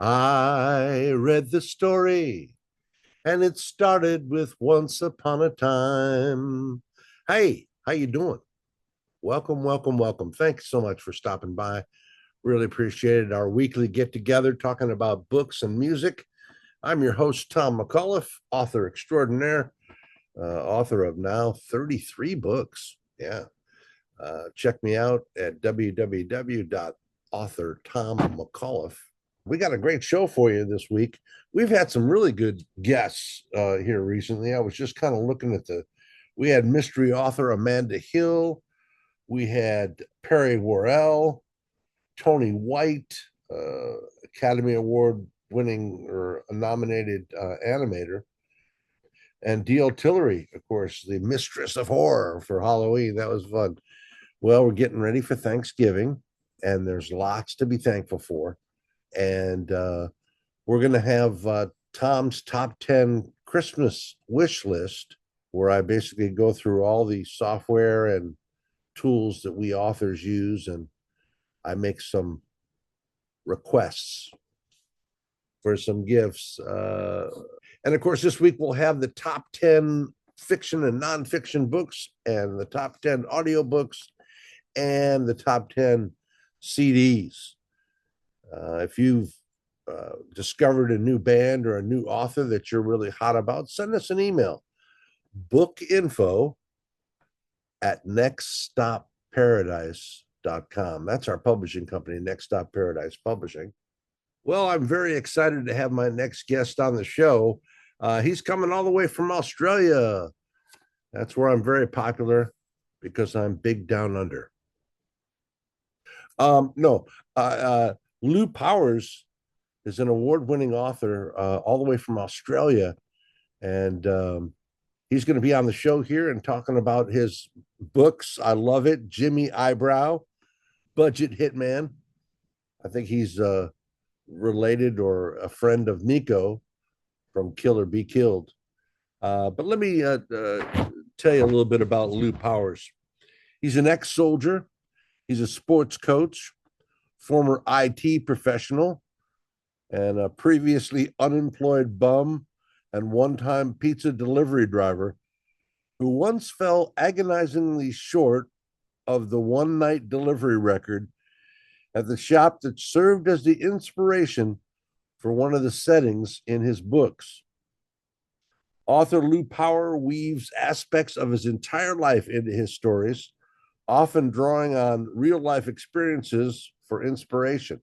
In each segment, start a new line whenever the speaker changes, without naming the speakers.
I read the story, and it started with once upon a time. Hey, how you doing? Welcome, welcome, welcome. Thanks so much for stopping by. Really appreciated our weekly get together talking about books and music. I'm your host, Tom McAuliffe, author extraordinaire, author of now 33 books. Yeah. Check me out at www.authortommcauliffe. We got a great show for you this week. We've had some really good guests here recently. I was just kind of looking at we had mystery author Amanda Hill, we had Perry Worrell, Tony White, Academy Award winning or nominated animator, and D.L. Tillery, of course, the mistress of horror for Halloween. That was fun. Well, we're getting ready for Thanksgiving, and there's lots to be thankful for. And we're going to have Tom's top 10 Christmas wish list, where I basically go through all the software and tools that we authors use, and I make some requests for some gifts. And of course, this week we'll have the top 10 fiction and nonfiction books, and the top 10 audiobooks, and the top 10 CDs. If you've discovered a new band or a new author that you're really hot about, send us an email. bookinfo@nextstopparadise.com. That's our publishing company, Next Stop Paradise Publishing. Well, I'm very excited to have my next guest on the show. He's coming all the way from Australia. That's where I'm very popular, because I'm big down under. No, Lou Powers is an award-winning author all the way from Australia, and he's going to be on the show here and talking about his books. I love it. Jimmy Eyebrow, Budget Hitman. I think he's related or a friend of Nico from Kill or Be Killed. But let me tell you a little bit about Lou Powers. He's an ex-soldier. He's a sports coach, former IT professional, and a previously unemployed bum and one-time pizza delivery driver who once fell agonizingly short of the one-night delivery record at the shop that served as the inspiration for one of the settings in his books. Author Lou Power weaves aspects of his entire life into his stories, often drawing on real-life experiences for inspiration.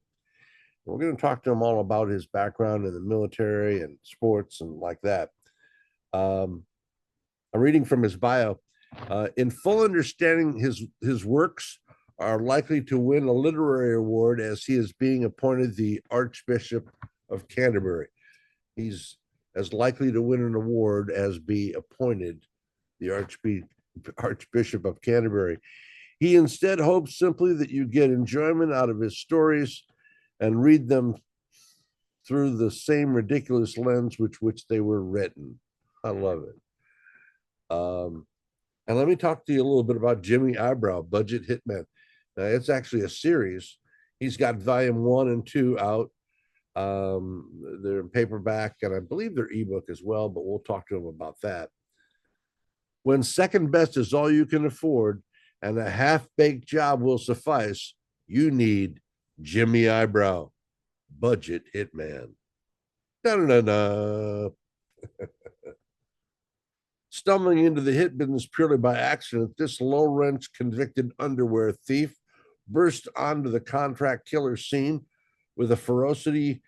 We're going to talk to him all about his background in the military and sports and like that. I'm reading from his bio. In full understanding, his works are likely to win a literary award, as he is being appointed the Archbishop of Canterbury. He's as likely to win an award as be appointed the Archbishop of Canterbury. He instead hopes simply that you get enjoyment out of his stories and read them through the same ridiculous lens which they were written. I love it. And let me talk to you a little bit about Jimmy Eyebrow, Budget Hitman. Now, it's actually a series. He's got volume 1 and 2 out. They're in paperback, and I believe they're ebook as well, but we'll talk to him about that. When second best is all you can afford and a half-baked job will suffice, you need Jimmy Eyebrow, Budget Hitman. Da-da-da-da. Stumbling into the hit business purely by accident, this low-rent convicted underwear thief burst onto the contract killer scene with a ferocity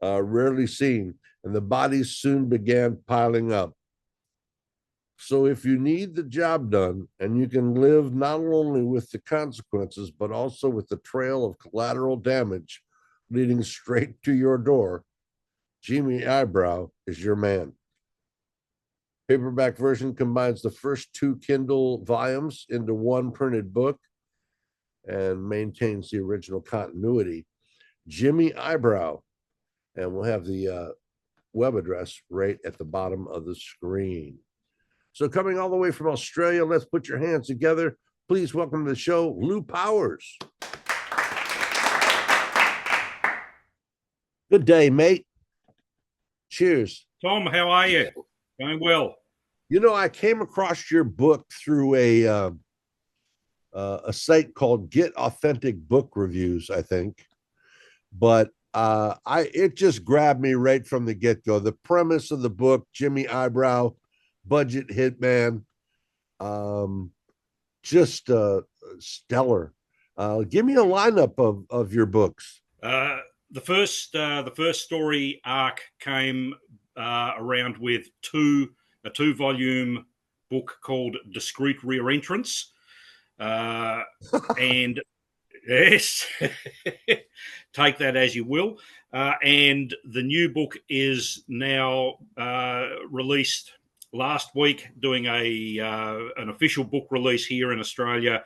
rarely seen, and the bodies soon began piling up. So if you need the job done, and you can live not only with the consequences, but also with the trail of collateral damage leading straight to your door, Jimmy Eyebrow is your man. Paperback version combines the first 2 Kindle volumes into one printed book and maintains the original continuity. Jimmy Eyebrow, and we'll have the web address right at the bottom of the screen. So coming all the way from Australia, let's put your hands together Please welcome to the show, Lou Powers. Good day, mate. Cheers.
Tom, how are you? Going well.
You know, I came across your book through a site called Get Authentic Book Reviews, I think. But I it just grabbed me right from the get go. The premise of the book: Jimmy Eyebrow, budget hitman, um, just stellar. Give me a lineup of your books.
The first story arc came around with a 2 volume book called Discreet Rear Entrance, and yes, take that as you will. And the new book is now released last week, doing a an official book release here in Australia.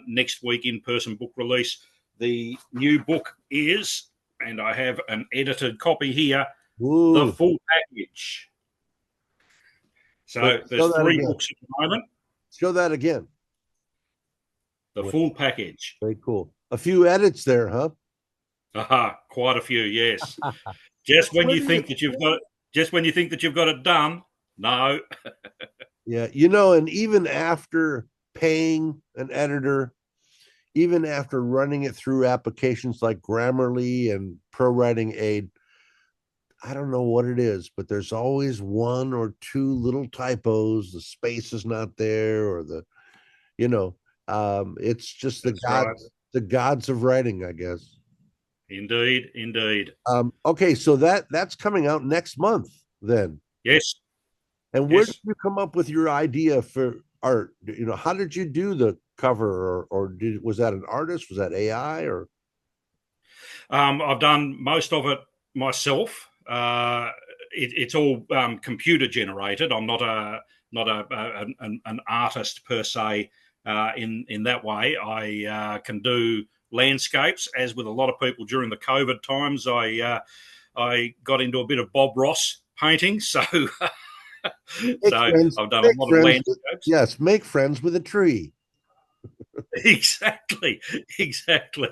Next week, in-person book release. The new book is, and I have an edited copy here, the
Ooh,
full package.
wait,
So
show
there's
that
three
again.
books at the moment.
Show that again.
The full package.
Very cool. A few edits there, huh?
Aha, quite a few, yes.
That's
Just when
where
you
do you
think that you've got it, just when you think that you've got it done, no.
Yeah, you know, and even after paying an editor, even after running it through applications like Grammarly and Pro Writing Aid, I don't know what it is, but there's always one or two little typos. The space is not there, or you know, it's just
That's right.
the gods of writing, I guess.
Indeed, indeed.
Okay, so that's coming out next month then.
Yes,
And where did
yes.
you come up with your idea for art? You know, how did you do the cover, or was that an artist? Was that AI or?
I've done most of it myself. It's all computer generated. I'm not an artist per se. In that way, I can do landscapes. As with a lot of people during the COVID times, I got into a bit of Bob Ross painting. So
Make
so
friends,
I've done a
make
lot of
friends.
landscapes.
Yes, make friends with a tree.
Exactly, exactly.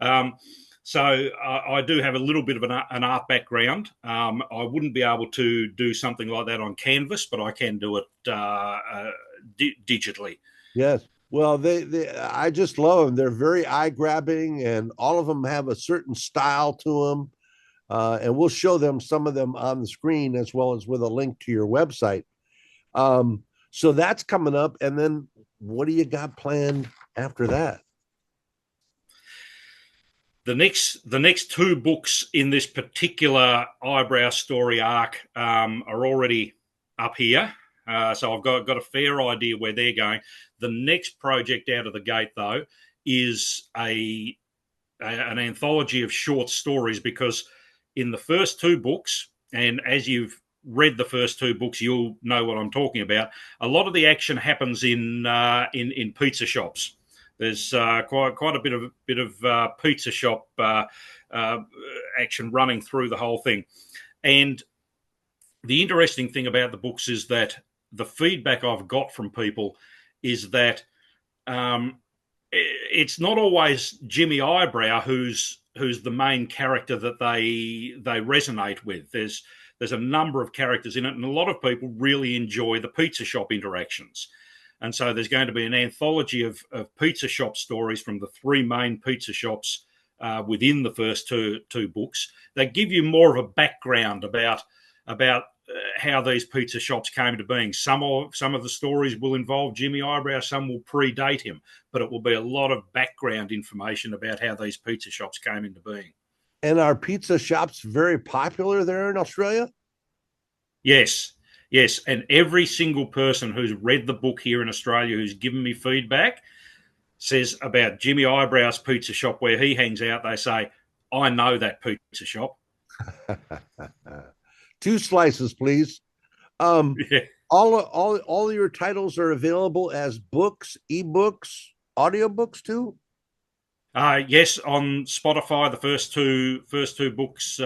um, so I do have a little bit of an art background. I wouldn't be able to do something like that on canvas, but I can do it digitally.
Yes. Well, I just love them. They're very eye grabbing, and all of them have a certain style to them. And we'll show them some of them on the screen as well as with a link to your website. So that's coming up, and then what do you got planned after that?
The next 2 books in this particular eyebrow story arc are already up here. So I've got a fair idea where they're going. The next project out of the gate, though, is an anthology of short stories, because in the first 2 books, and as you've read the first 2 books, you'll know what I'm talking about. A lot of the action happens in pizza shops. There's quite a bit of pizza shop uh, action running through the whole thing. And the interesting thing about the books is that the feedback I've got from people is that um, it's not always Jimmy Eyebrow who's the main character that they resonate with. There's a number of characters in it, and a lot of people really enjoy the pizza shop interactions. And so there's going to be an anthology of pizza shop stories from the 3 main pizza shops within the first two books. They give you more of a background about how these pizza shops came to being. Some of the stories will involve Jimmy Eyebrow, some will predate him, but it will be a lot of background information about how these pizza shops came into being.
And are pizza shops very popular there in Australia?
Yes, yes, and every single person who's read the book here in Australia who's given me feedback says about Jimmy Eyebrow's pizza shop where he hangs out. They say, "I know that pizza shop."
2 slices, please. Um,
Yeah.
all your titles are available as books, ebooks, audiobooks too.
Yes, on Spotify, the first two books,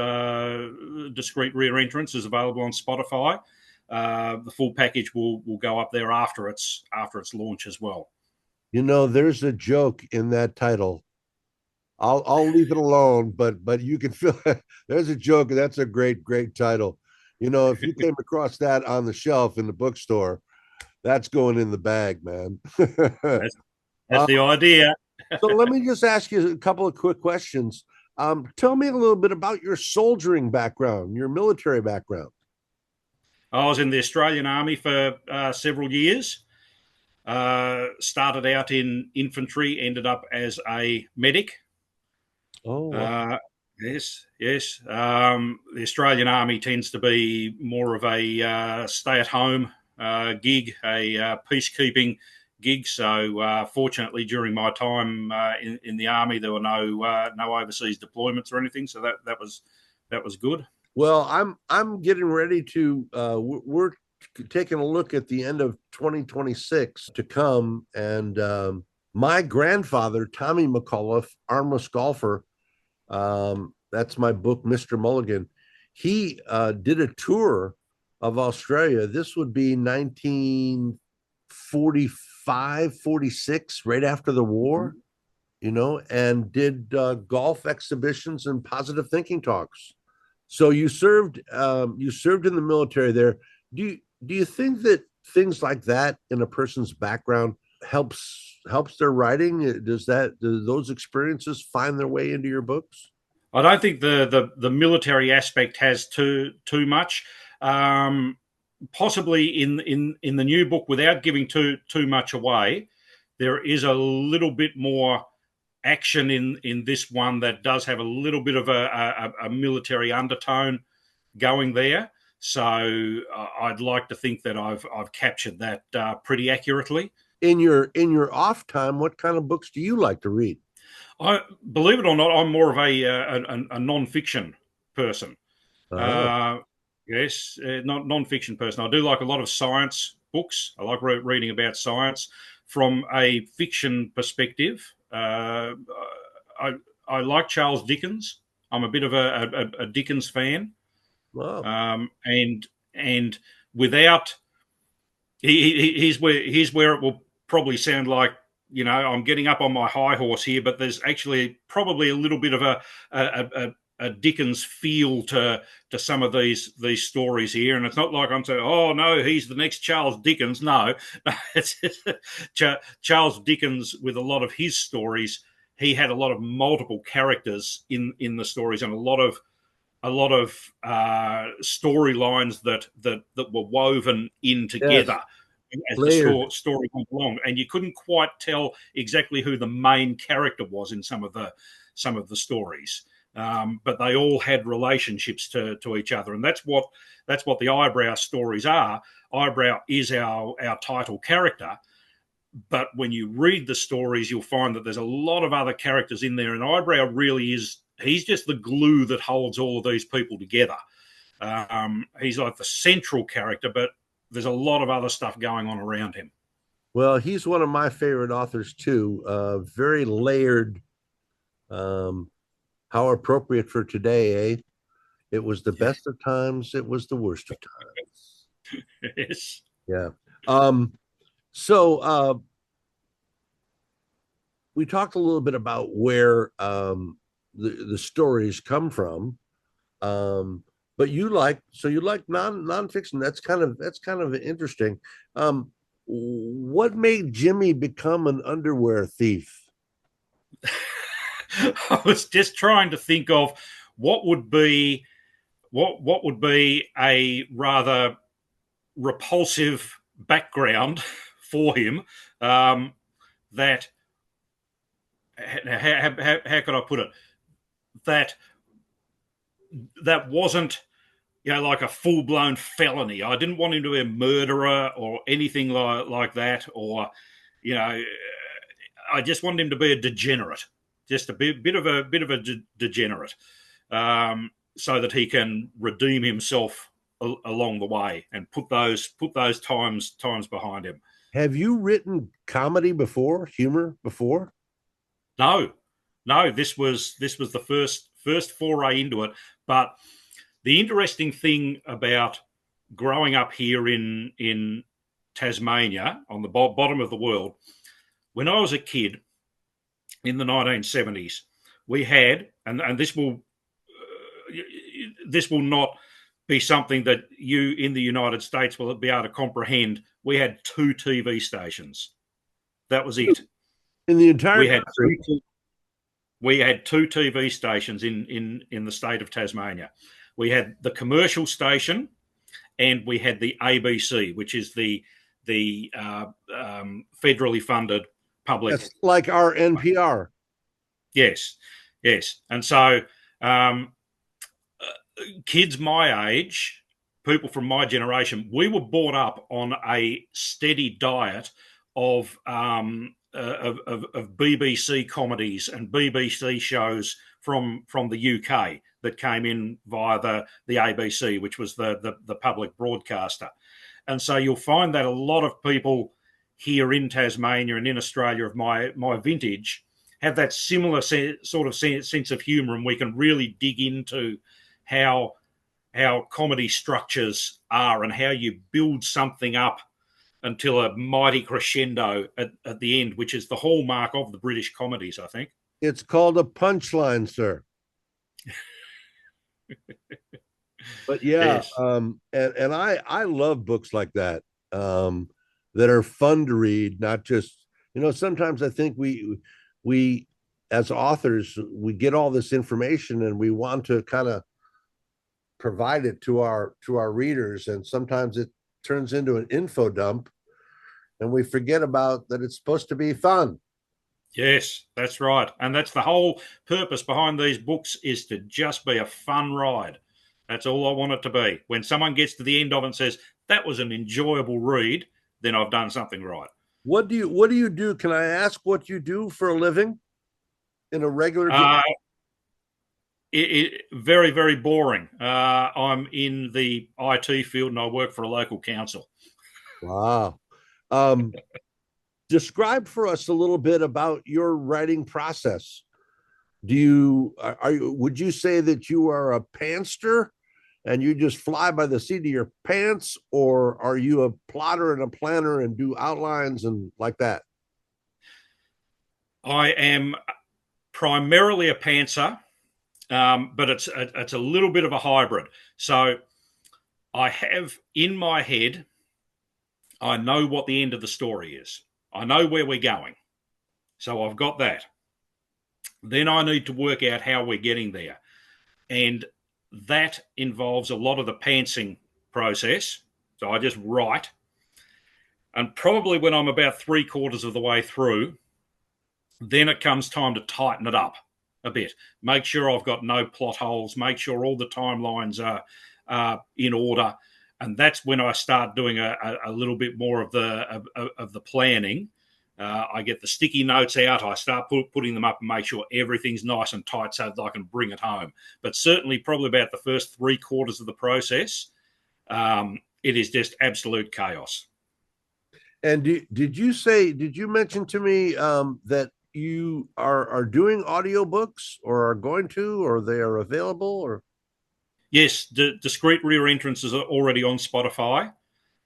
Discreet Rear Entrance, is available on Spotify. the full package will go up there after its launch as well.
There's a joke in that title. I'll leave it alone, but you can feel there's a joke. That's a great title. If you came across that on the shelf in the bookstore, that's going in the bag, man.
That's the idea.
So let me just ask you a couple of quick questions. Tell me a little bit about your soldiering background, your military background.
I was in the Australian Army for several years. Started out in infantry, ended up as a medic.
Oh, wow.
Yes. The Australian Army tends to be more of a stay-at-home gig, a peacekeeping gig. So, fortunately, during my time in the Army, there were no overseas deployments or anything. So that was good.
Well, I'm getting ready to. We're taking a look at the end of 2026 to come, and my grandfather, Tommy McAuliffe, armless golfer. That's my book, Mr. Mulligan. He did a tour of Australia. This would be 1945, 46, right after the war, and did golf exhibitions and positive thinking talks. So you served in the military there. Do you think that things like that in a person's background helps their writing? Do those experiences find their way into your books?
I don't think the military aspect has too much. Possibly in the new book, without giving too much away, there is a little bit more action in this one that does have a little bit of a military undertone going there. So I'd like to think that I've captured that pretty accurately.
In your off time, what kind of books do you like to read?
I believe it or not, I'm more of a non-fiction person.
Oh,
Uh, yes, not non-fiction person. I do like a lot of science books. I like reading about science from a fiction perspective. I I like Charles Dickens. I'm a bit of a Dickens fan,
wow.
and without here's where it will probably sound like I'm getting up on my high horse here, but there's actually probably a little bit of a Dickens feel to some of these stories here, and it's not like I'm saying, oh no, he's the next Charles Dickens. No, it's Charles Dickens with a lot of his stories. He had a lot of multiple characters in the stories, and a lot of storylines that were woven in
Yes,
together as the
layered.
story went along, and you couldn't quite tell exactly who the main character was in some of the stories, but they all had relationships to each other, and that's what the Eyebrow stories are. Eyebrow is our title character, but when you read the stories, you'll find that there's a lot of other characters in there, and Eyebrow really he's just the glue that holds all of these people together. He's like the central character, but there's a lot of other stuff going on around him.
Well, he's one of my favorite authors too. Very layered. Um, how appropriate for today, eh? It was the best of times. It was the worst of times.
Yes.
Yeah. Um, so we talked a little bit about where the stories come from. But you like nonfiction. That's kind of interesting. What made Jimmy become an underwear thief?
I was just trying to think of what would be a rather repulsive background for him. That how could I put it? That wasn't like a full blown felony. I didn't want him to be a murderer or anything like that, or you know, I just wanted him to be a degenerate, just a bit of a degenerate, so that he can redeem himself along the way and put those times behind him.
Have you written comedy before, humor before?
No, no, this was the first foray into it. But the interesting thing about growing up here in Tasmania on the bottom of the world, when I was a kid in the 1970s, we had, and this will not be something that you in the United States will be able to comprehend. We had two TV stations. That was it.
In the entire
We had
country.
we had two TV stations in the state of Tasmania. We had the commercial station, and we had the ABC, which is the federally funded public.
That's like our NPR.
Yes, yes, and so kids my age, people from my generation, we were brought up on a steady diet of BBC comedies and BBC shows from the UK that came in via the ABC, which was the public broadcaster. And so you'll find that a lot of people here in Tasmania and in Australia of my vintage have that similar sort of sense of humour, and we can really dig into how comedy structures are and how you build something up until a mighty crescendo at the end, which is the hallmark of the British comedies, I think.
It's called a punchline, sir. But yeah,
Yes.
And I love books like that, that are fun to read, not just, sometimes I think we as authors, we get all this information and we want to kind of provide it to our readers, and sometimes it turns into an info dump and we forget about that it's supposed to be fun.
Yes, that's right. And that's the whole purpose behind these books, is to just be a fun ride. That's all I want it to be. When someone gets to the end of it and says, that was an enjoyable read, then I've done something right.
What do you do? Can I ask what you do for a living in a regular job?
Very, very boring. I'm in the IT field and I work for a local council.
Wow. Describe for us a little bit about your writing process. Would you say that you are a pantster and you just fly by the seat of your pants, or are you a plotter and a planner and do outlines and like that?
I am primarily a pantser, but it's a little bit of a hybrid. So I have in my head, I know what the end of the story is. I know where we're going. So I've got that. Then I need to work out how we're getting there. And that involves a lot of the pantsing process. So I just write. And probably when I'm about 3/4 of the way through, then it comes time to tighten it up a bit. Make sure I've got no plot holes. Make sure all the timelines are in order. And that's when I start doing a little bit more of the planning. I get the sticky notes out. I start putting them up and make sure everything's nice and tight so that I can bring it home. But certainly probably about the first 3/4 of the process, it is just absolute chaos.
And did you mention to me that you are doing audiobooks, or are going to, or they are available, or?
Yes, Discreet Rear Entrance is already on Spotify,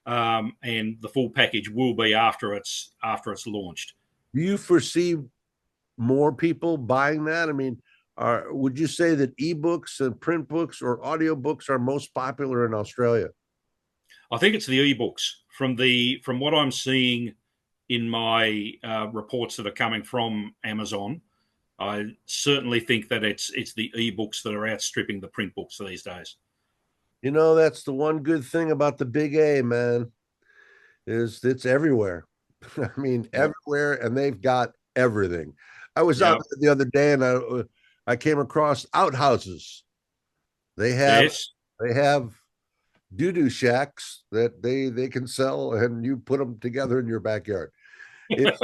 and the full package will be after it's launched.
Do you foresee more people buying that? I mean, would you say that ebooks and print books or audiobooks are most popular in Australia?
I think it's the ebooks from what I'm seeing in my reports that are coming from Amazon. I certainly think that it's the ebooks that are outstripping the print books these days.
That's the one good thing about the big A, man, is it's everywhere. I mean,
Yep.
everywhere, and they've got everything. I was out
Yep.
the other day and I came across outhouses. They have
Yes.
they have doo-doo shacks that they can sell, and you put them together in your backyard. It's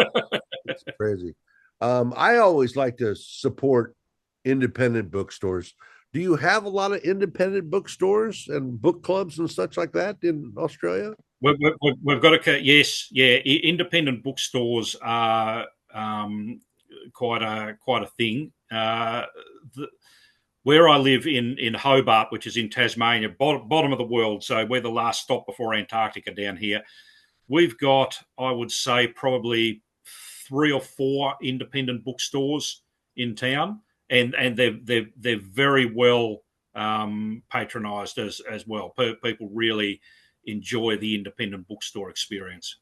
it's crazy. I always like to support independent bookstores. Do you have a lot of independent bookstores and book clubs and such like that in Australia?
We've got to, yes, yeah. Independent bookstores are quite a thing. where I live in Hobart, which is in Tasmania, bottom of the world. So we're the last stop before Antarctica down here. We've got, I would say, probably 3 or 4 independent bookstores in town, and they're very well patronised as well. People really enjoy the independent bookstore experience.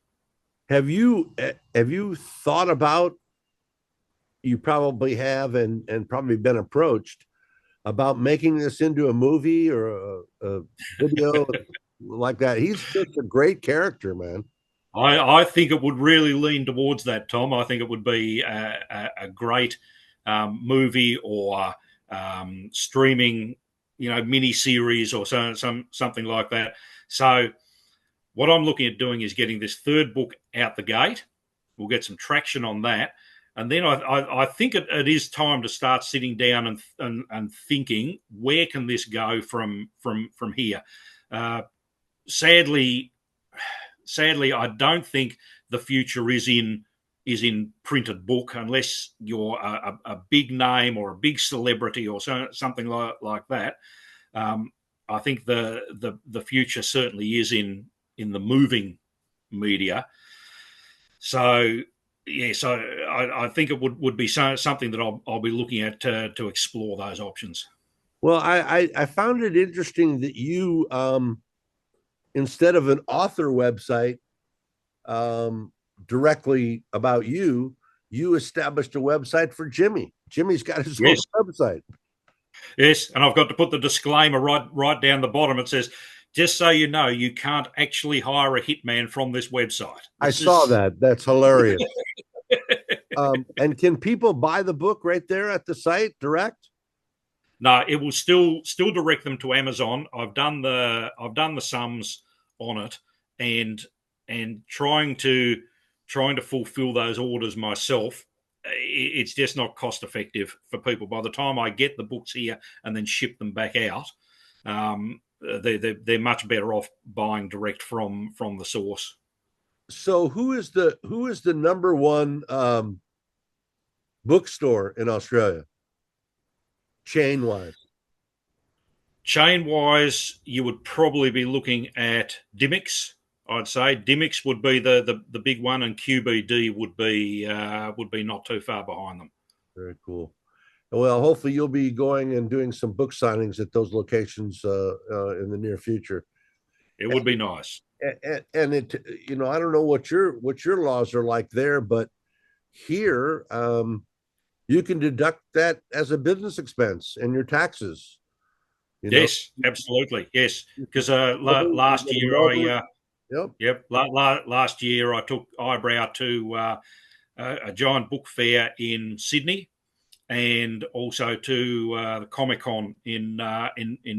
Have you thought about, you probably have, and probably been approached about making this into a movie or a video like that? He's just a great character, man.
I think it would really lean towards that, Tom. I think it would be a great movie or streaming, mini series or something like that. So, what I'm looking at doing is getting this third book out the gate. We'll get some traction on that, and then I think it is time to start sitting down and thinking, where can this go from here. Uh, sadly, I don't think the future is in printed book unless you're a big name or a big celebrity or something like that. I think the future certainly is in the moving media. So yes, I think it would be something that I'll be looking at to explore those options.
Well, I found it interesting that you, instead of an author website, um, directly about you established a website for Jimmy. Jimmy's got his own
Yes,
website.
yes, and I've got to put the disclaimer right down the bottom. It says, "Just so you know, you can't actually hire a hitman from this website."
I
This
saw
is
that. That's hilarious. And can people buy the book right there at the site direct?
No, it will still direct them to Amazon. I've done the sums on it, and trying to fulfill those orders myself. It's just not cost effective for people. By the time I get the books here and then ship them back out, they're much better off buying direct from the source.
So who is the number one bookstore in Australia, chain wise?
Chain wise, you would probably be looking at Dimmicks. I'd say Dimmicks would be the big one, and QBD would be not too far behind them.
Very cool. Well, hopefully you'll be going and doing some book signings at those locations in the near future.
It would be nice.
And it, I don't know what your laws are like there, but here, you can deduct that as a business expense in your taxes. You know,
Yes, absolutely. Yes, because
you
last
go to
year
Melbourne. Yep.
last year I took Eyebrow to a giant book fair in Sydney, and also to the Comic Con in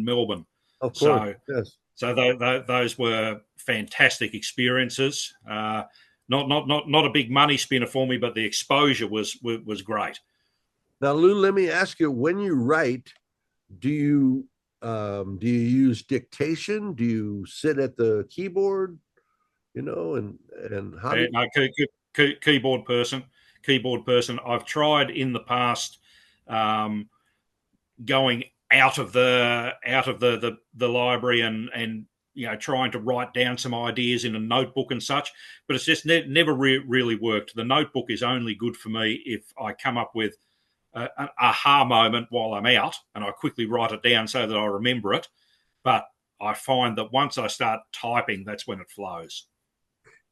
Melbourne.
Of course.
So
Yes.
those were fantastic experiences. Not a big money spinner for me, but the exposure was great.
Now, Lou, let me ask you: when you write, do you use dictation? Do you sit at the keyboard? And how do you?
No, keyboard person. Keyboard person. I've tried in the past um, going out of the library and trying to write down some ideas in a notebook and such, but it's just never really worked. The notebook is only good for me if I come up with an aha moment while I'm out, and I quickly write it down so that I remember it. But I find that once I start typing, that's when it flows.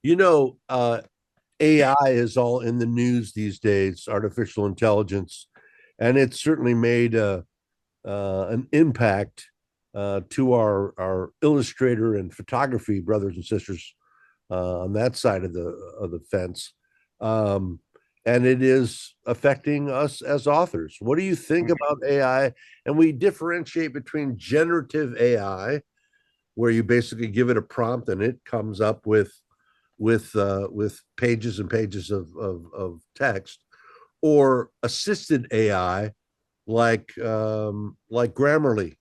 You know, AI is all in the news these days, artificial intelligence, and it's certainly made an impact to our illustrator and photography brothers and sisters on that side of the fence. Um, and it is affecting us as authors. What do you think about AI? And we differentiate between generative AI, where you basically give it a prompt and it comes up with pages and pages of text, or assisted AI like Grammarly,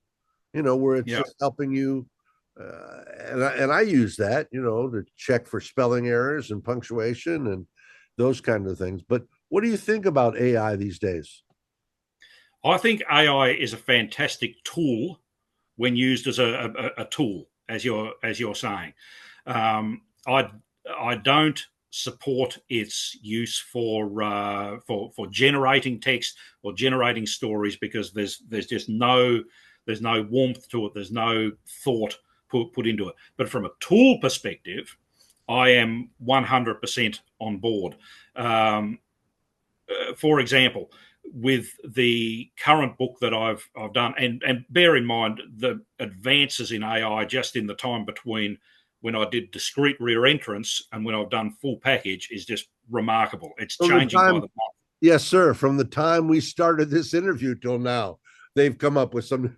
where it's
Yeah.
just helping you. And I use that, to check for spelling errors and punctuation and those kind of things. But what do you think about AI these days?
I think AI is a fantastic tool when used as a tool, as you're saying. Um, I I don't support its use for generating text or generating stories, because there's just there's no warmth to it. There's no thought put into it. But from a tool perspective, I am 100% on board. Um, for example, with the current book that I've done, and bear in mind the advances in AI just in the time between when I did discrete rear entrance and when I've done full package is just remarkable. It's
From the
changing by the
time,
month.
yes, sir, from the time we started this interview till now, they've come up with some.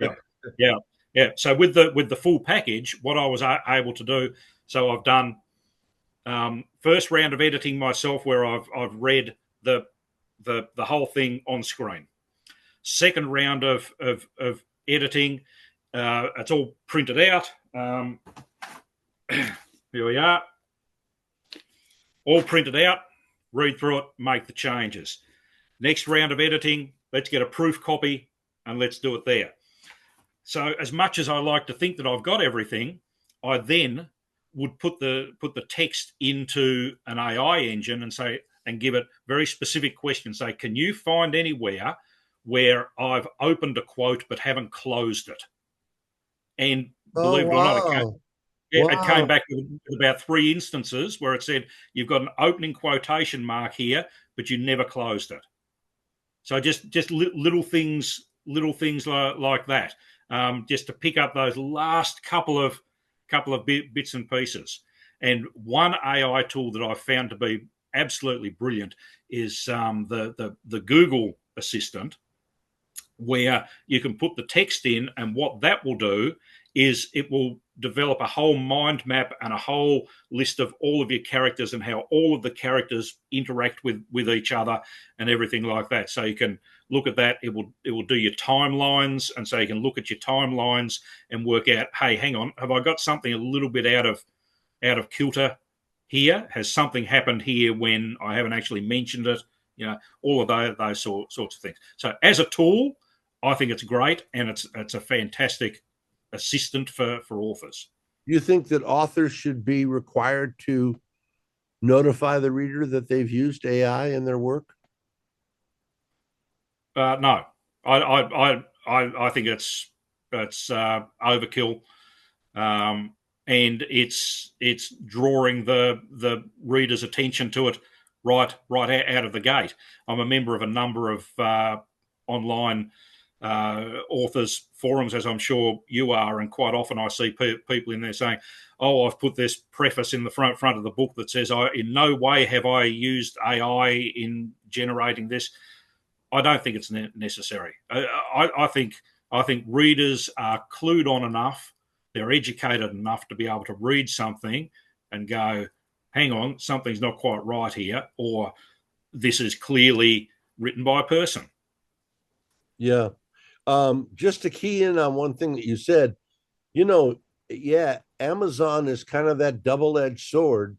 Yeah, yeah, yeah. So with the full package, what I was able to do, so I've done first round of editing myself, where I've read the whole thing on screen. Second round of editing, it's all printed out. Here we are, all printed out. Read through it, make the changes. Next round of editing, let's get a proof copy and let's do it there. So as much as I like to think that I've got everything, I then would put the text into an AI engine and say, and give it very specific questions. Say, can you find anywhere where I've opened a quote but haven't closed it? And
Oh,
believe it or not,
wow.
it came
Wow.
back with about 3 instances where it said you've got an opening quotation mark here, but you never closed it. So just little things like that, just to pick up those last couple of bits and pieces. And one AI tool that I found to be absolutely brilliant is the Google Assistant, where you can put the text in, and what that will do is it will develop a whole mind map and a whole list of all of your characters and how all of the characters interact with each other and everything like that. So you can look at that. It will do your timelines, and so you can look at your timelines and work out, hey, hang on, have I got something a little bit out of kilter here? Has something happened here when I haven't actually mentioned it? All of those sorts of things. So as a tool, I think it's great, and it's a fantastic assistant for authors.
You think that authors should be required to notify the reader that they've used AI in their work?
No, I think it's overkill, and it's drawing the reader's attention to it right out of the gate. I'm a member of a number of online authors forums, as I'm sure you are, and quite often I see people in there saying, "Oh, I've put this preface in the front of the book that says, I in no way have I used AI in generating this." I don't think it's necessary. I think readers are clued on enough, they're educated enough to be able to read something and go, "Hang on, something's not quite right here," or "This is clearly written by a person."
Yeah. Just to key in on one thing that you said, you know, yeah, Amazon is kind of that double-edged sword.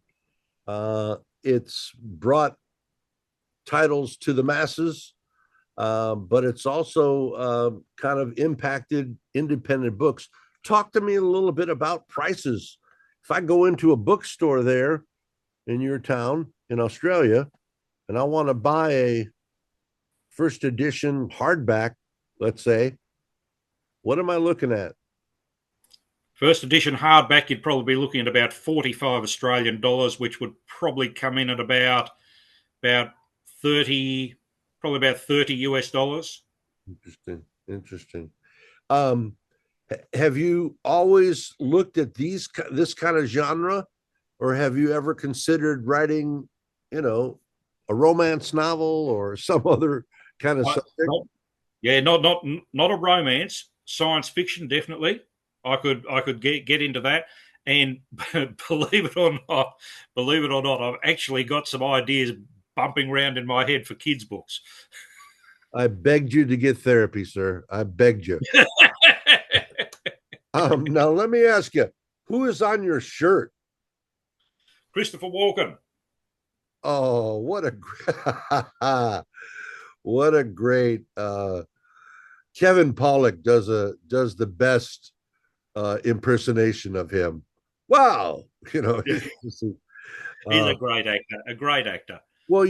It's brought titles to the masses, but it's also kind of impacted independent books. Talk to me a little bit about prices. If I go into a bookstore there in your town in Australia and I want to buy a first edition hardback, let's say, what am I looking at?
First edition hardback, you'd probably be looking at about 45 Australian dollars, which would probably come in at about 30, probably about 30 US dollars.
Interesting. Interesting. Um, have you always looked at this kind of genre, or have you ever considered writing, you know, a romance novel or some other kind of subject?
Not, yeah, not a romance, science fiction, definitely. I could get into that, and believe it or not, I've actually got some ideas bumping around in my head for kids' books.
I begged you to get therapy, sir. I begged you. Now let me ask you, who is on your shirt?
Christopher Walken.
Oh, what a What a great Kevin Pollak does the best impersonation of him. Wow, you know,
Yeah. He's
uh,
a great actor, a great actor.
well,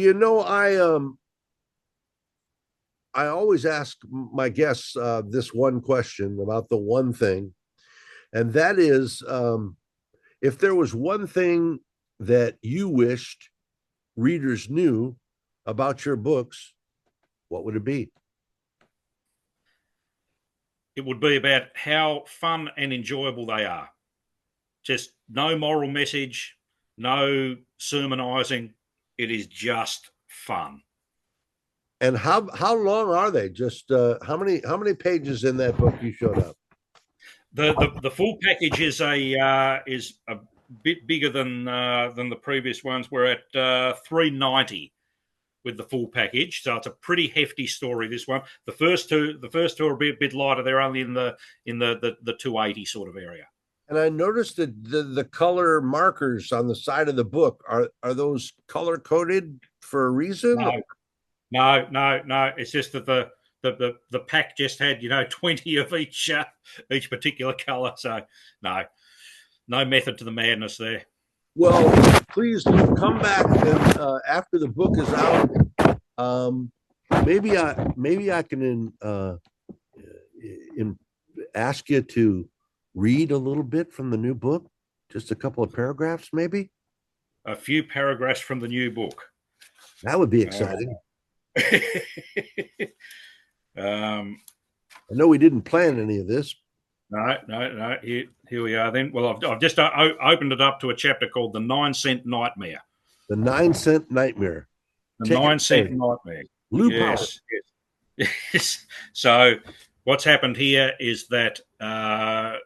I always ask my guests this one question about the one thing, and that is, if there was one thing that you wished readers knew about your books, what would it be?
It would be about how fun and enjoyable they are. Just no moral message, no sermonizing. It is just fun.
And how long are they? Just how many pages in that book you showed up?
The full package is a bit bigger than the previous ones. We're at 390 with the full package, so it's a pretty hefty story. This one, the first two are a bit lighter. They're only in the 280 sort of area.
And I noticed that the color markers on the side of the book are those color coded for a reason?
No, no. It's just that the pack just had 20 of each particular color. So no method to the madness there.
Well, please come back and after the book is out, um, maybe I can in, ask you to read a little bit from the new book, just a couple of paragraphs, maybe.
A few paragraphs from the new book.
That would be
Uh,
exciting.
um,
I know we didn't plan any of this.
no. Here we are then. Well, I've just opened it up to a chapter called "The 9 Cent Nightmare."
The 9 Cent Nightmare.
The
Take it
nine cent
away.
nightmare.
Lou Power.
Yes. So what's happened here is that the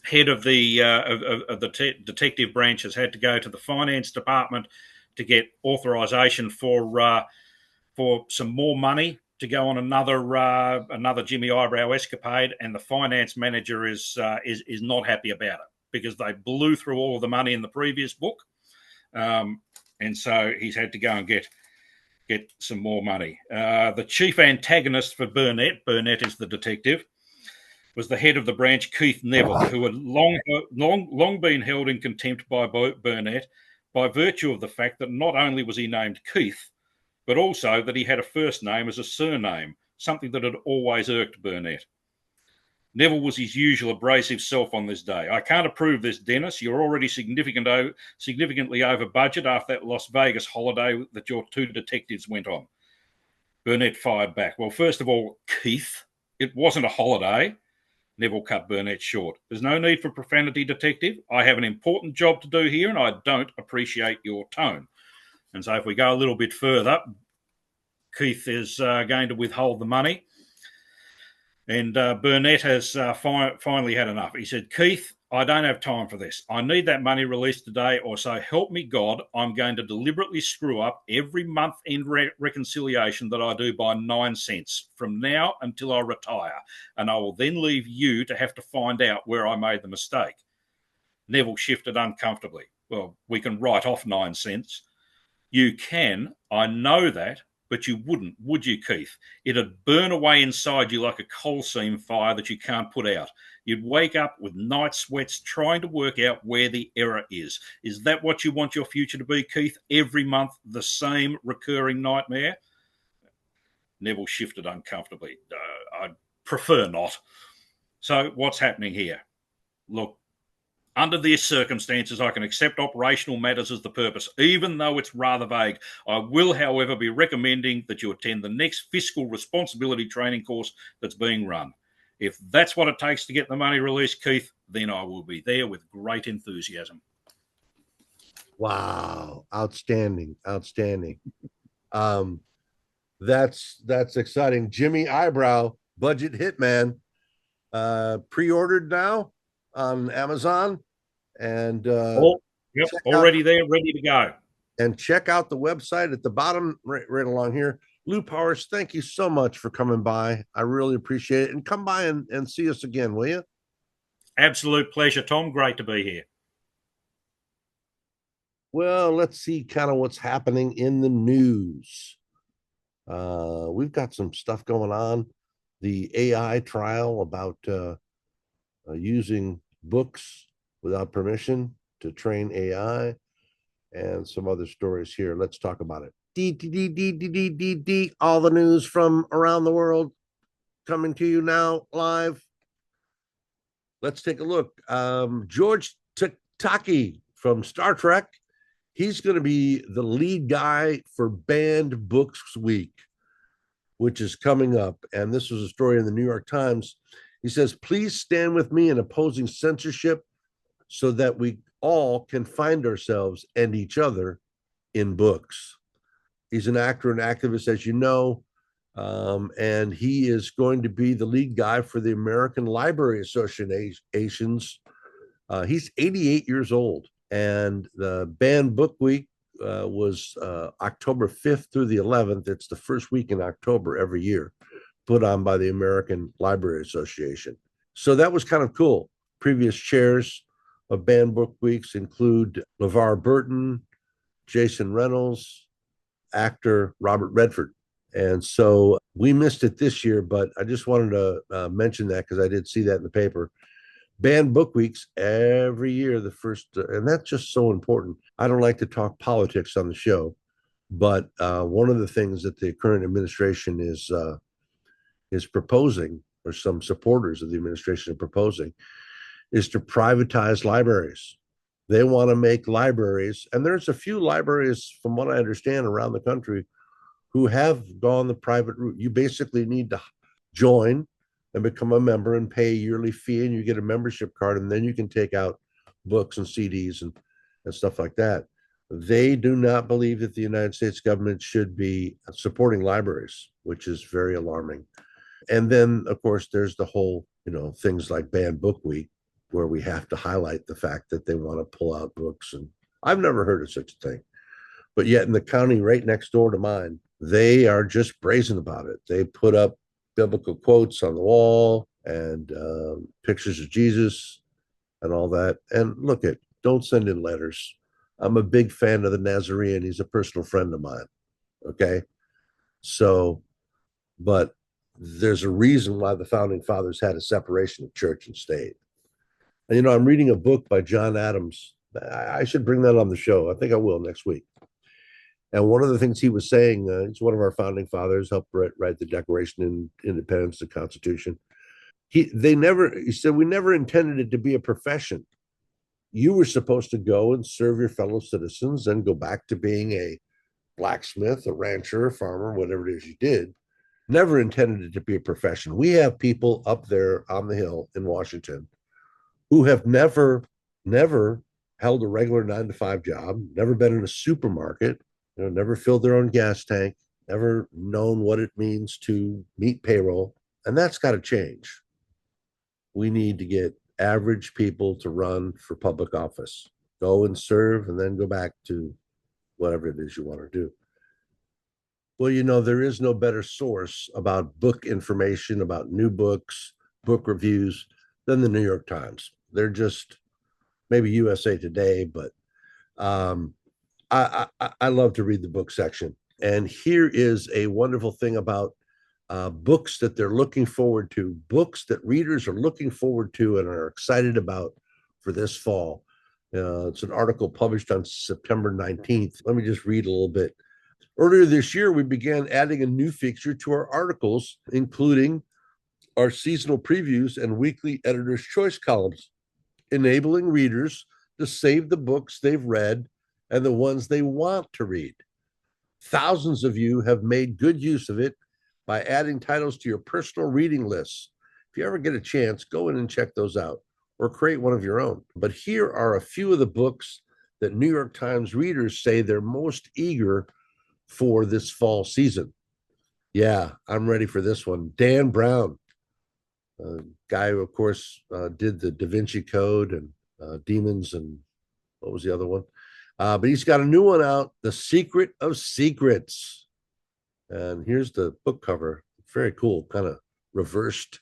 head of the detective branch has had to go to the finance department to get authorization for some more money to go on another Jimmy Eyebrow escapade, and the finance manager is not happy about it because they blew through all of the money in the previous book, and so he's had to go and get some more money. The chief antagonist for Burnett is the detective, was the head of the branch, Keith Neville, who had long been held in contempt by Burnett by virtue of the fact that not only was he named Keith, but also that he had a first name as a surname, something that had always irked Burnett. Neville was his usual abrasive self on this day. "I can't approve this, Dennis. You're already significantly over budget after that Las Vegas holiday that your two detectives went on." Burnett fired back. "Well, first of all, Keith, it wasn't a holiday." Neville cut Burnett short. "There's no need for profanity, detective. I have an important job to do here, and I don't appreciate your tone." And so if we go a little bit further, Keith is going to withhold the money. And Burnett has finally had enough. He said, "Keith, I don't have time for this. I need that money released today, or so help me God, I'm going to deliberately screw up every month-end reconciliation that I do by 9 cents from now until I retire. And I will then leave you to have to find out where I made the mistake." Neville shifted uncomfortably. "Well, we can write off 9 cents. "You can, I know that, but you wouldn't, would you, Keith? It'd burn away inside you like a coal seam fire that you can't put out. You'd wake up with night sweats trying to work out where the error is. Is that what you want your future to be, Keith? Every month, the same recurring nightmare?" Neville shifted uncomfortably. "I'd prefer not." "So what's happening here?" "Look, under these circumstances, I can accept operational matters as the purpose, even though it's rather vague. I will, however, be recommending that you attend the next fiscal responsibility training course that's being run. If that's what it takes to get the money released, Keith, then I will be there with great enthusiasm."
Wow, outstanding, outstanding. Um, that's exciting. Jimmy Eyebrow, budget hitman, pre-ordered now on Amazon, and
Oh, yep,
check out
already there, ready to go.
check out the website at the bottom, right along here. Lou Powers, thank you so much for coming by. I really appreciate it, and come by and see us again, will you?
Absolute pleasure, Tom. Great to be here.
Well, let's see kind of what's happening in the news. We've got some stuff going on. The AI trial about using books without permission to train AI, and some other stories here. Let's talk about it. D. All the news from around the world coming to you now live. Let's take a look. George Takei from Star Trek. He's going to be the lead guy for Banned Books Week, which is coming up. And this was a story in the New York Times. He says, please stand with me in opposing censorship so that we all can find ourselves and each other in books. He's an actor and activist, as you know, and he is going to be the lead guy for the American Library Association's. He's 88 years old, and the Banned Book Week was October 5th through the 11th. It's the first week in October every year, put on by the American Library Association. So that was kind of cool. Previous chairs of Banned Book Weeks include LeVar Burton, Jason Reynolds, actor Robert Redford. And so we missed it this year, but I just wanted to mention that because I did see that in the paper. Banned Book Weeks every year, the first, and that's just so important. I don't like to talk politics on the show, but one of the things that the current administration is proposing, or some supporters of the administration are proposing, is to privatize libraries. They want to make libraries, and there's a few libraries, from what I understand, around the country who have gone the private route. You basically need to join and become a member and pay a yearly fee, and you get a membership card, and then you can take out books and CDs and stuff like that. They do not believe that the United States government should be supporting libraries, which is very alarming. And then, of course, there's the whole, things like Banned Book Week, where we have to highlight the fact that they want to pull out books. And I've never heard of such a thing. But yet in the county right next door to mine, they are just brazen about it. They put up biblical quotes on the wall and pictures of Jesus and all that. And look, don't send in letters. I'm a big fan of the Nazarene. He's a personal friend of mine. Okay. So, but there's a reason why the founding fathers had a separation of church and state. And, I'm reading a book by John Adams. I should bring that on the show. I think I will next week. And one of the things he was saying, he's one of our founding fathers, helped write the Declaration of Independence, the Constitution. He said, we never intended it to be a profession. You were supposed to go and serve your fellow citizens and go back to being a blacksmith, a rancher, a farmer, whatever it is you did. Never intended it to be a profession. We have people up there on the Hill in Washington who have never held a regular 9 to 5 job, never been in a supermarket, never filled their own gas tank, never known what it means to meet payroll. And that's got to change. We need to get average people to run for public office, go and serve, and then go back to whatever it is you want to do. Well, there is no better source about book information, about new books, book reviews, than the New York Times. They're just, maybe USA Today, but I love to read the book section. And here is a wonderful thing about books that they're looking forward to, books that readers are looking forward to and are excited about for this fall. It's an article published on September 19th. Let me just read a little bit. Earlier this year, we began adding a new feature to our articles, including our seasonal previews and weekly editor's choice columns, enabling readers to save the books they've read and the ones they want to read. Thousands of you have made good use of it by adding titles to your personal reading lists. If you ever get a chance, go in and check those out or create one of your own. But here are a few of the books that New York Times readers say they're most eager for this fall season. Yeah, I'm ready for this one. Dan Brown, guy who, of course, did the Da Vinci Code and Demons, and what was the other one? But he's got a new one out, The Secret of Secrets. And here's the book cover. Very cool, kind of reversed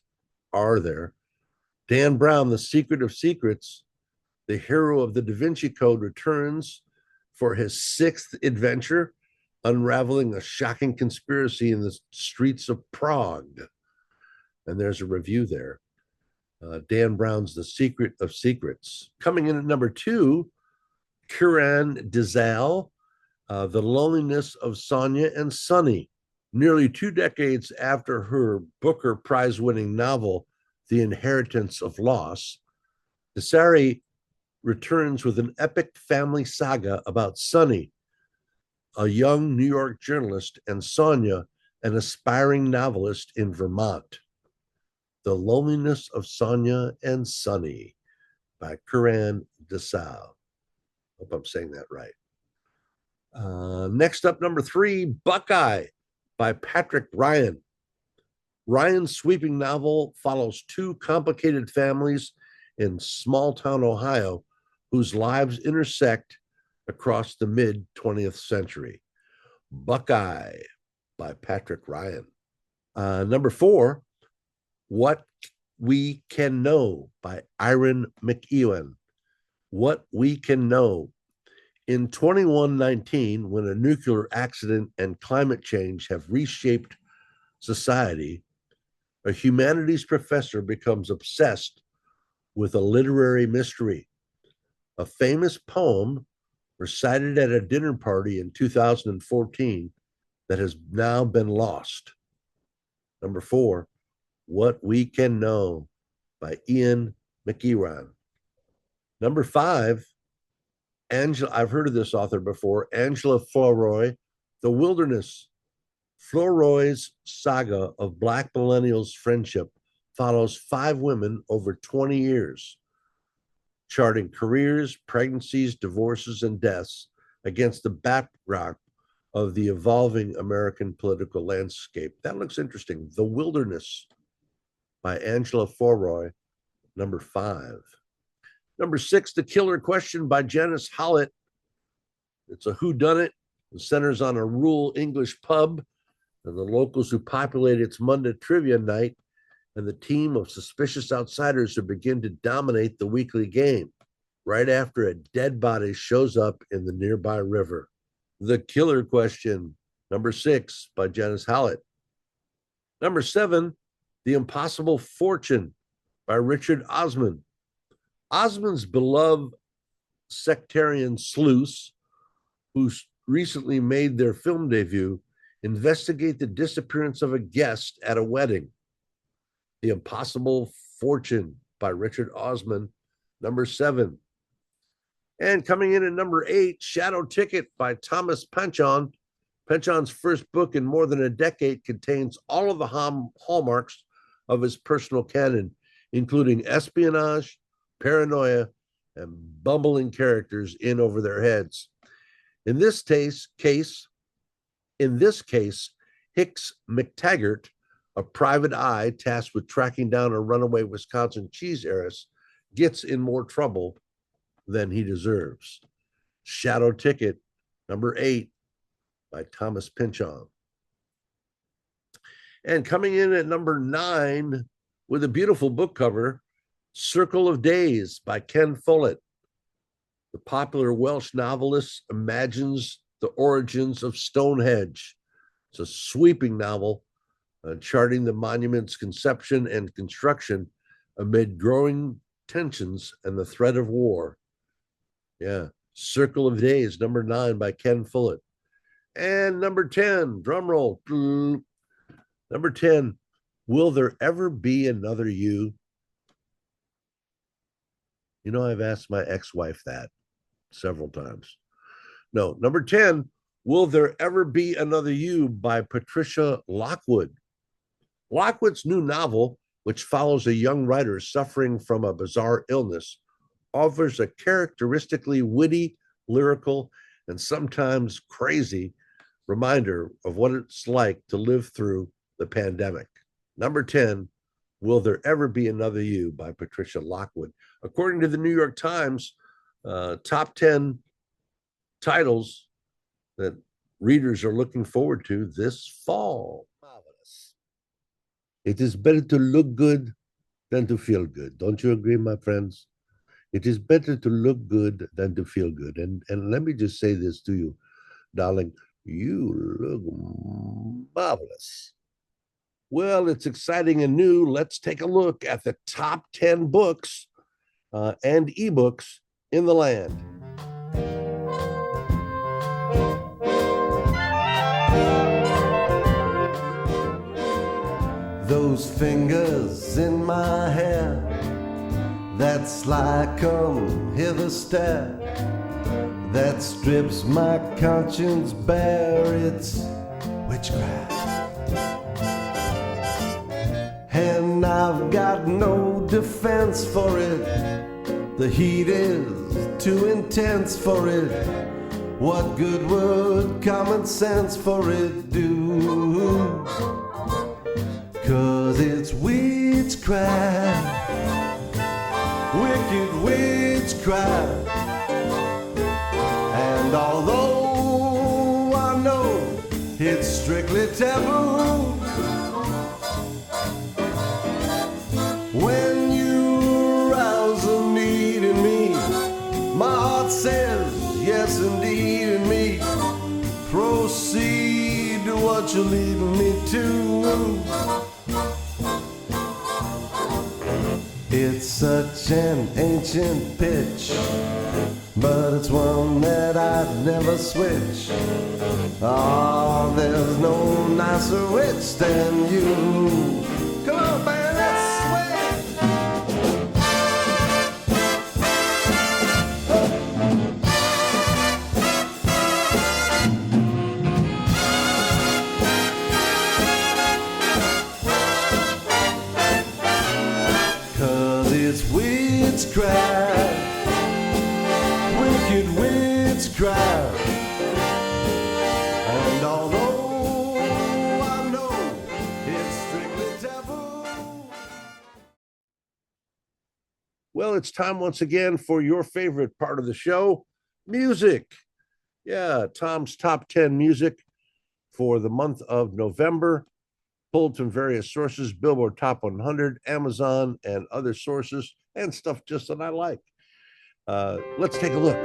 R there. Dan Brown, The Secret of Secrets, the hero of the Da Vinci Code, returns for his 6th adventure unraveling a shocking conspiracy in the streets of Prague. And there's a review there. Dan Brown's The Secret of Secrets. Coming in at number 2, Kiran Dizal, The Loneliness of Sonia and Sonny. Nearly 2 decades after her Booker Prize-winning novel, The Inheritance of Loss, Desari returns with an epic family saga about Sonny, a young New York journalist, and Sonia, an aspiring novelist in Vermont. The Loneliness of Sonia and Sonny by Kiran Desal. Hope I'm saying that right. Next up, number 3, Buckeye by Patrick Ryan. Ryan's sweeping novel follows 2 complicated families in small town Ohio whose lives intersect across the mid 20th century. Buckeye by Patrick Ryan. Number 4, What We Can Know by Iron McEwan. What We Can Know. In 2119, when a nuclear accident and climate change have reshaped society, a humanities professor becomes obsessed with a literary mystery. A famous poem recited at a dinner party in 2014 that has now been lost. Number 4, What We Can Know by Ian McEwan. Number 5, I've heard of this author before, Angela Flournoy, The Wilderness. Flournoy's saga of Black millennials' friendship follows 5 women over 20 years, charting careers, pregnancies, divorces, and deaths against the backdrop of the evolving American political landscape. That looks interesting. The Wilderness by Angela Flournoy, number 5. Number 6, The Killer Question by Janice Hallett. It's a whodunit. It centers on a rural English pub and the locals who populate its Monday trivia night and the team of suspicious outsiders who begin to dominate the weekly game right after a dead body shows up in the nearby river. The Killer Question, number 6 by Janice Hallett. Number 7, The Impossible Fortune by Richard Osman. Osman's beloved sectarian sleuths, who recently made their film debut, investigate the disappearance of a guest at a wedding. The Impossible Fortune by Richard Osman, number 7. And coming in at number 8, Shadow Ticket by Thomas Pynchon. Pynchon's first book in more than a decade contains all of the hallmarks of his personal canon, including espionage, paranoia, and bumbling characters in over their heads. In this case, Hicks McTaggart, a private eye tasked with tracking down a runaway Wisconsin cheese heiress, gets in more trouble than he deserves. Shadow Ticket, number 8 by Thomas Pynchon. And coming in at number 9 with a beautiful book cover, Circle of Days by Ken Follett. The popular Welsh novelist imagines the origins of Stonehenge. It's a sweeping novel charting the monument's conception and construction amid growing tensions and the threat of war. Yeah, Circle of Days, number 9 by Ken Follett. And number 10, drum roll. Number 10, Will There Ever Be Another You? You know, I've asked my ex-wife that several times. No, number 10, Will There Ever Be Another You by Patricia Lockwood. Lockwood's new novel, which follows a young writer suffering from a bizarre illness, offers a characteristically witty, lyrical, and sometimes crazy reminder of what it's like to live through the pandemic. Number 10, Will There Ever Be Another You by Patricia Lockwood. According to the New York Times, top 10 titles that readers are looking forward to this fall. Marvelous. It is better to look good than to feel good. Don't you agree, my friends? It is better to look good than to feel good. And let me just say this to you, darling. You look marvelous. Well, it's exciting and new. Let's take a look at the top 10 books and ebooks in the land.
Those fingers in my hair, that sly come hither stare, that strips my conscience bare, it's witchcraft. And I've got no defense for it, the heat is too intense for it. What good would common sense for it do? 'Cause it's witchcraft, wicked witchcraft. And although I know it's strictly taboo, when you arouse a need in me, my heart says yes indeed in me. Proceed to what you're leading me to. It's such an ancient pitch, but it's one that I'd never switch. Oh, there's no nicer witch than you. Come on, man, let's switch. 'Cause it's witchcraft, wicked witchcraft. And although I know it's strictly taboo.
Well, it's time once again for your favorite part of the show, music. Yeah, Tom's top 10 music for the month of November, pulled from various sources, Billboard Top 100, Amazon, and other sources, and stuff just that I like. Let's take a look.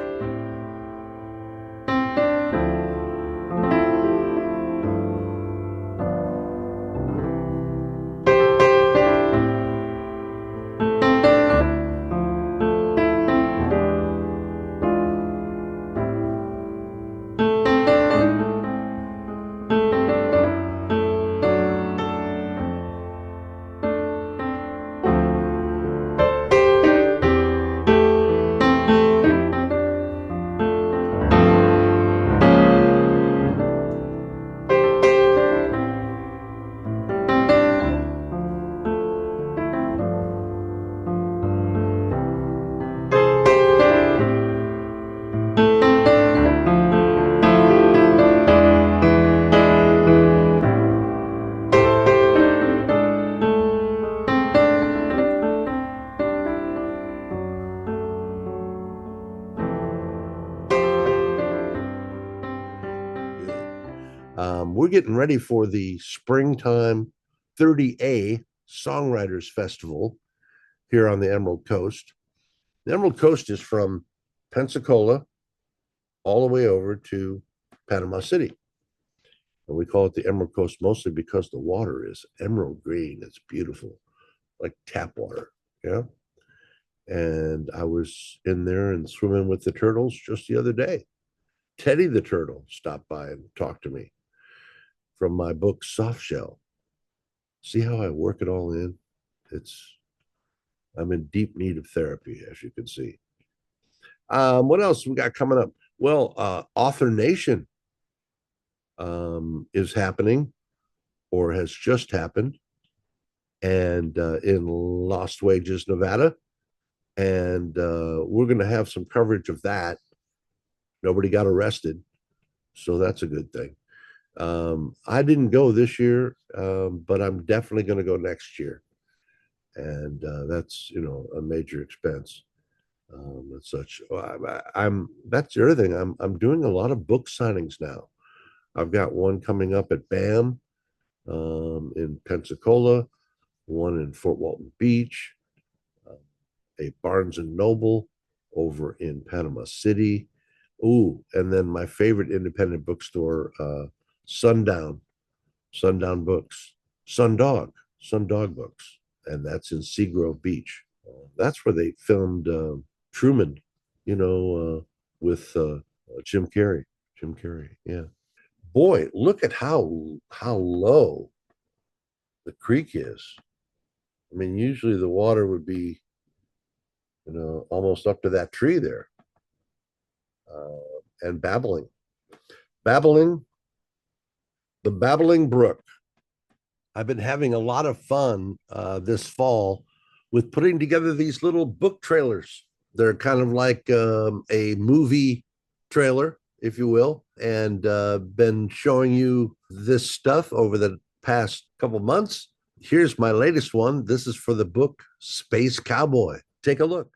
We're getting ready for the Springtime 30A Songwriters Festival here on the Emerald Coast. The Emerald Coast is from Pensacola all the way over to Panama City. And we call it the Emerald Coast mostly because the water is emerald green. It's beautiful, like tap water. Yeah. And I was in there and swimming with the turtles just the other day. Teddy the turtle stopped by and talked to me from my book Soft Shell. See how I work it all in? I'm in deep need of therapy, as you can see. What else we got coming up? Well, Author Nation is happening or has just happened, and in Lost Wages, Nevada. And we're going to have some coverage of that. Nobody got arrested, so that's a good thing. I didn't go this year, but I'm definitely going to go next year. And that's, a major expense. And such. That's the other thing. I'm doing a lot of book signings now. I've got one coming up at BAM in Pensacola, one in Fort Walton Beach, a Barnes and Noble over in Panama City, Ooh, and then my favorite independent bookstore, Sundown Books, Sundog Books, and that's in Seagrove Beach. That's where they filmed Truman, with Jim Carrey. Jim Carrey, yeah. Boy, look at how low the creek is. I mean, usually the water would be, almost up to that tree there, and babbling, the babbling brook. I've been having a lot of fun this fall with putting together these little book trailers. They're kind of like a movie trailer, if you will, and been showing you this stuff over the past couple months. Here's my latest one. This is for the book Space Cowboy. Take a look.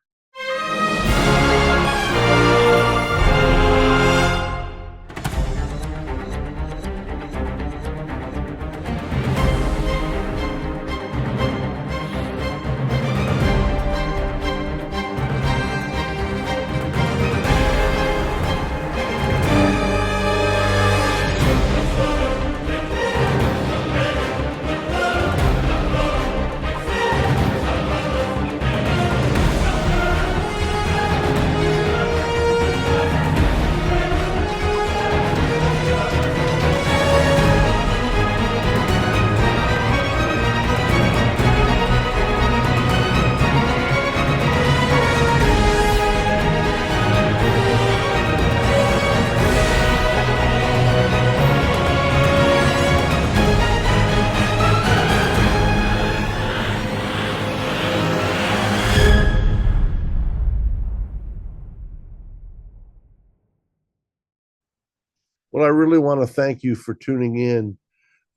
Well, I really want to thank you for tuning in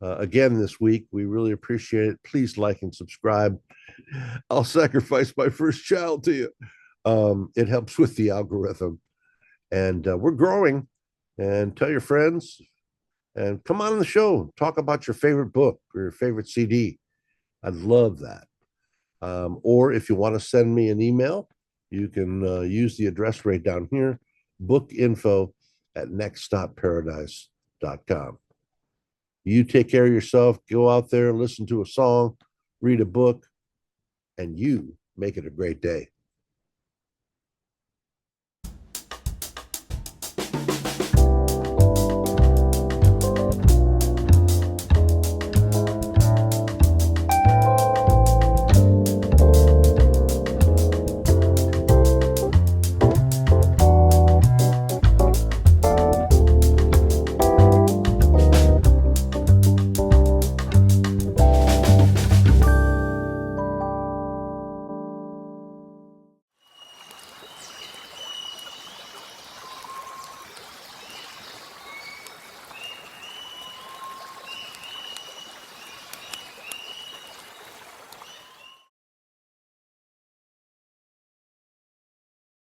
again this week. We really appreciate it. Please like and subscribe. I'll sacrifice my first child to you. It helps with the algorithm. And we're growing. And tell your friends and come on the show. Talk about your favorite book or your favorite CD. I'd love that. Or if you want to send me an email, you can use the address right down here, bookinfo@nextstopparadise.com. You take care of yourself, go out there, listen to a song, read a book, and you make it a great day.